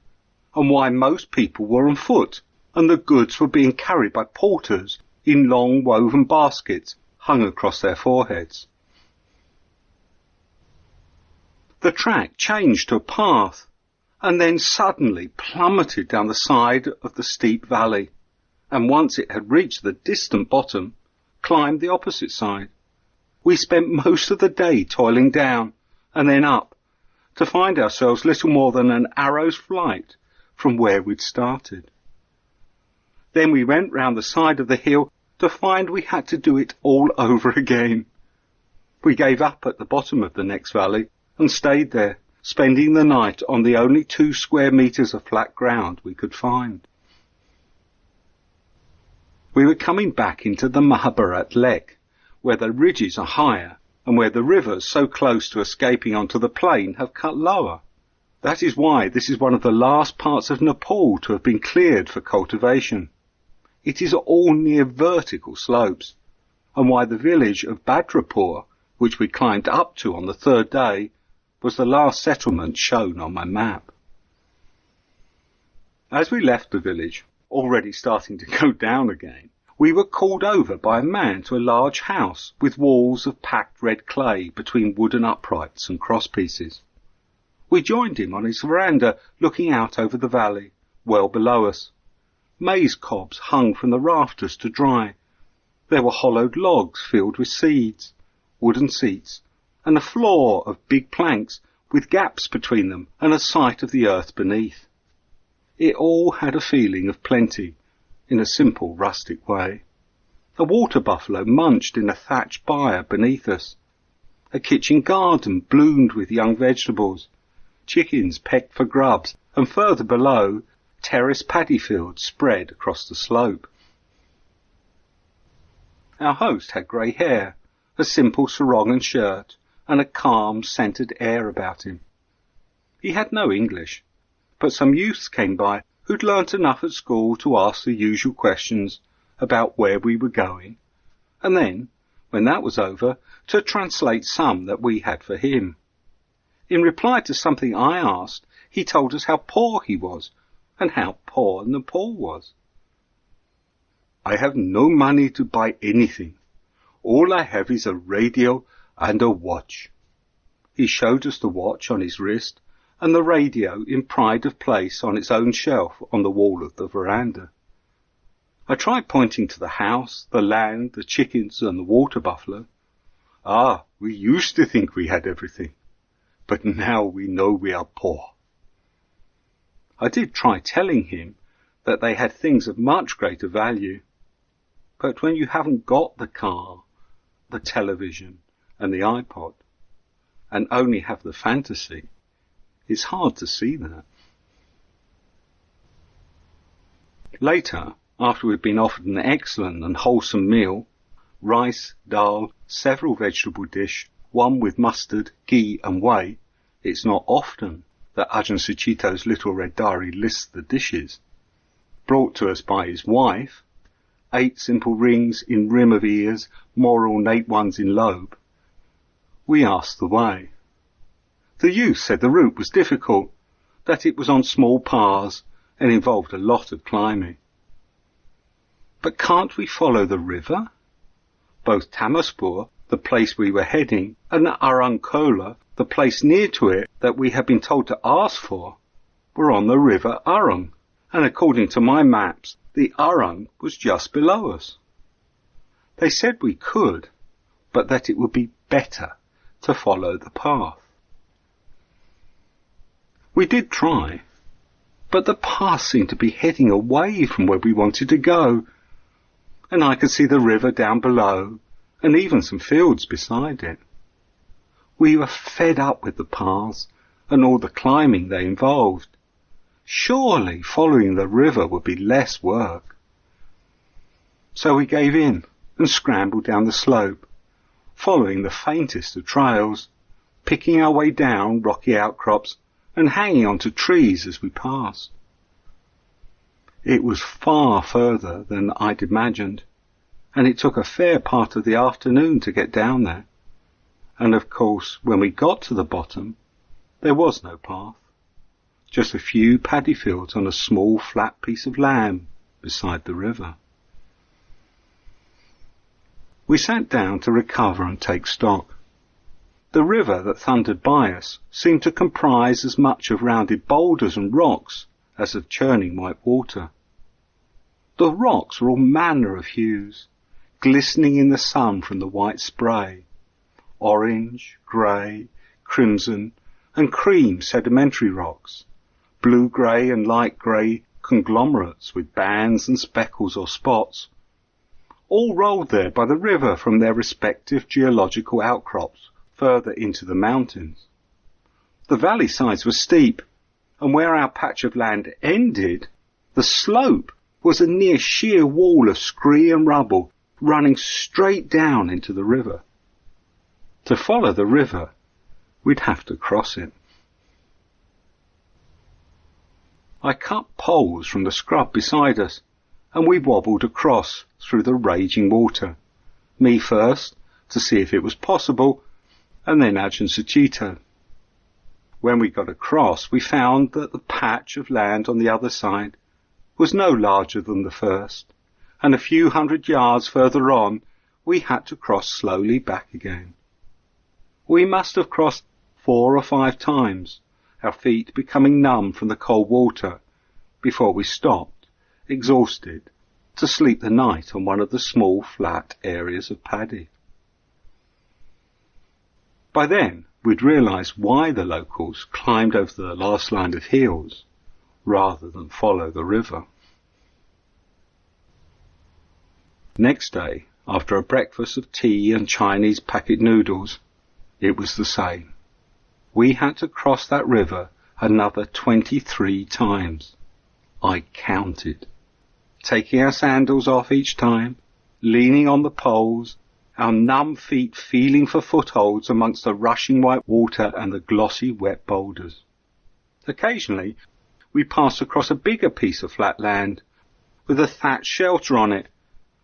and why most people were on foot, and the goods were being carried by porters in long woven baskets hung across their foreheads. The track changed to a path, and then suddenly plummeted down the side of the steep valley, and once it had reached the distant bottom, climbed the opposite side. We spent most of the day toiling down, and then up, to find ourselves little more than an arrow's flight from where we'd started. Then we went round the side of the hill to find we had to do it all over again. We gave up at the bottom of the next valley and stayed there, spending the night on the only 2 square metres of flat ground we could find. We were coming back into the Mahabharat Lek, where the ridges are higher and where the rivers so close to escaping onto the plain have cut lower. That is why this is one of the last parts of Nepal to have been cleared for cultivation. It is all near vertical slopes, and why the village of Badrapur, which we climbed up to on the 3rd day, was the last settlement shown on my map. As we left the village, already starting to go down again, we were called over by a man to a large house with walls of packed red clay between wooden uprights and crosspieces. We joined him on his veranda, looking out over the valley, well below us. Maize cobs hung from the rafters to dry. There were hollowed logs filled with seeds, wooden seats, and a floor of big planks with gaps between them and a sight of the earth beneath. It all had a feeling of plenty, in a simple rustic way. A water buffalo munched in a thatched byre beneath us. A kitchen garden bloomed with young vegetables. Chickens pecked for grubs, and further below, terraced paddy fields spread across the slope. Our host had grey hair, a simple sarong and shirt, and a calm, scented air about him. He had no English, but some youths came by who'd learnt enough at school to ask the usual questions about where we were going, and then, when that was over, to translate some that we had for him. In reply to something I asked, he told us how poor he was, and how poor Nepal was. I have no money to buy anything. All I have is a radio and a watch. He showed us the watch on his wrist, and the radio in pride of place on its own shelf on the wall of the veranda. I tried pointing to the house, the land, the chickens, and the water buffalo. Ah, we used to think we had everything, but now we know we are poor. I did try telling him that they had things of much greater value, but when you haven't got the car, the television, and the iPod, and only have the fantasy, it's hard to see that. Later, after we'd been offered an excellent and wholesome meal, rice, dal, several vegetable dish, one with mustard, ghee and whey, it's not often that Ajahn Sucitto's little red diary lists the dishes, brought to us by his wife, 8 simple rings in rim of ears, more ornate ones in lobe, we asked the way. The youth said the route was difficult, that it was on small paths and involved a lot of climbing. But can't we follow the river? Both Tamaspur, the place we were heading, and Aruncola, the place near to it that we had been told to ask for, were on the river Arung, and according to my maps, the Arung was just below us. They said we could, but that it would be better to follow the path. We did try, but the path seemed to be heading away from where we wanted to go, and I could see the river down below, and even some fields beside it. We were fed up with the paths and all the climbing they involved. Surely following the river would be less work. So we gave in and scrambled down the slope, following the faintest of trails, picking our way down rocky outcrops and hanging onto trees as we passed. It was far further than I'd imagined, and it took a fair part of the afternoon to get down there. And of course, when we got to the bottom, there was no path, just a few paddy fields on a small flat piece of land beside the river. We sat down to recover and take stock. The river that thundered by us seemed to comprise as much of rounded boulders and rocks as of churning white water. The rocks were all manner of hues, glistening in the sun from the white spray, orange, grey, crimson and cream sedimentary rocks, blue-grey and light-grey conglomerates with bands and speckles or spots, all rolled there by the river from their respective geological outcrops further into the mountains. The valley sides were steep, and where our patch of land ended, the slope was a near sheer wall of scree and rubble running straight down into the river. To follow the river, we'd have to cross it. I cut poles from the scrub beside us, and we wobbled across through the raging water, me first, to see if it was possible, and then Ajahn Sucitto. When we got across, we found that the patch of land on the other side was no larger than the first, and a few 100 yards further on, we had to cross slowly back again. We must have crossed 4 or 5 times, our feet becoming numb from the cold water, before we stopped, exhausted, to sleep the night on one of the small flat areas of paddy. By then, we'd realised why the locals climbed over the last line of hills, rather than follow the river. Next day, after a breakfast of tea and Chinese packet noodles, it was the same. We had to cross that river another 23 times. I counted. Taking our sandals off each time, leaning on the poles, our numb feet feeling for footholds amongst the rushing white water and the glossy wet boulders. Occasionally, we passed across a bigger piece of flat land, with a thatched shelter on it,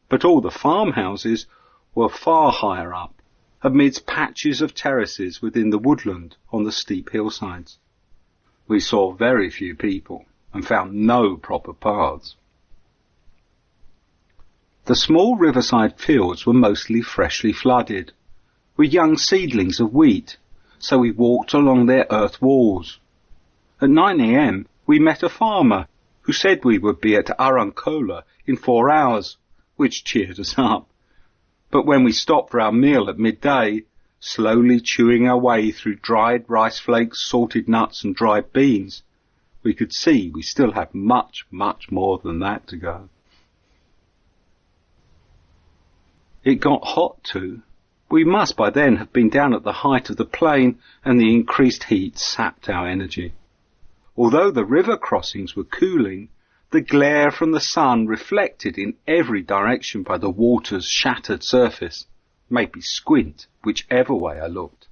but all the farmhouses were far higher up, amidst patches of terraces within the woodland on the steep hillsides. We saw very few people, and found no proper paths. The small riverside fields were mostly freshly flooded, with young seedlings of wheat, so we walked along their earth walls. At 9 a.m. we met a farmer who said we would be at Aruncola in 4 hours, which cheered us up. But when we stopped for our meal at midday, slowly chewing our way through dried rice flakes, salted nuts and dried beans, we could see we still had much, much more than that to go. It got hot too. We must by then have been down at the height of the plain, and the increased heat sapped our energy. Although the river crossings were cooling, The glare from the sun, reflected in every direction by the water's shattered surface, made me squint whichever way I looked,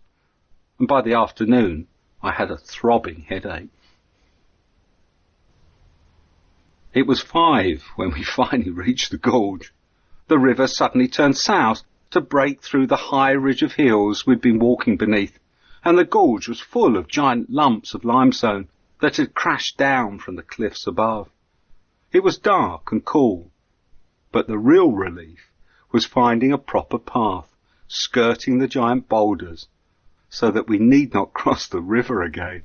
and by the afternoon I had a throbbing headache. It was 5 when we finally reached the gorge. The river suddenly turned south to break through the high ridge of hills we'd been walking beneath, and the gorge was full of giant lumps of limestone that had crashed down from the cliffs above. It was dark and cool, but the real relief was finding a proper path, skirting the giant boulders, so that we need not cross the river again.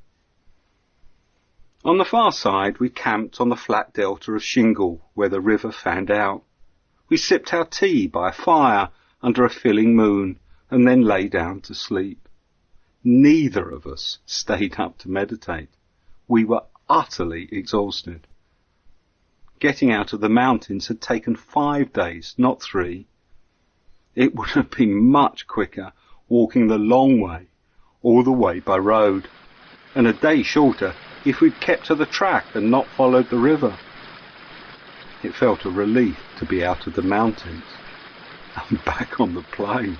On the far side we camped on the flat delta of shingle where the river fanned out. We sipped our tea by a fire under a filling moon and then lay down to sleep. Neither of us stayed up to meditate. We were utterly exhausted. Getting out of the mountains had taken 5 days, not 3. It would have been much quicker walking the long way, all the way by road, and a day shorter if we'd kept to the track and not followed the river. It felt a relief to be out of the mountains and back on the plain.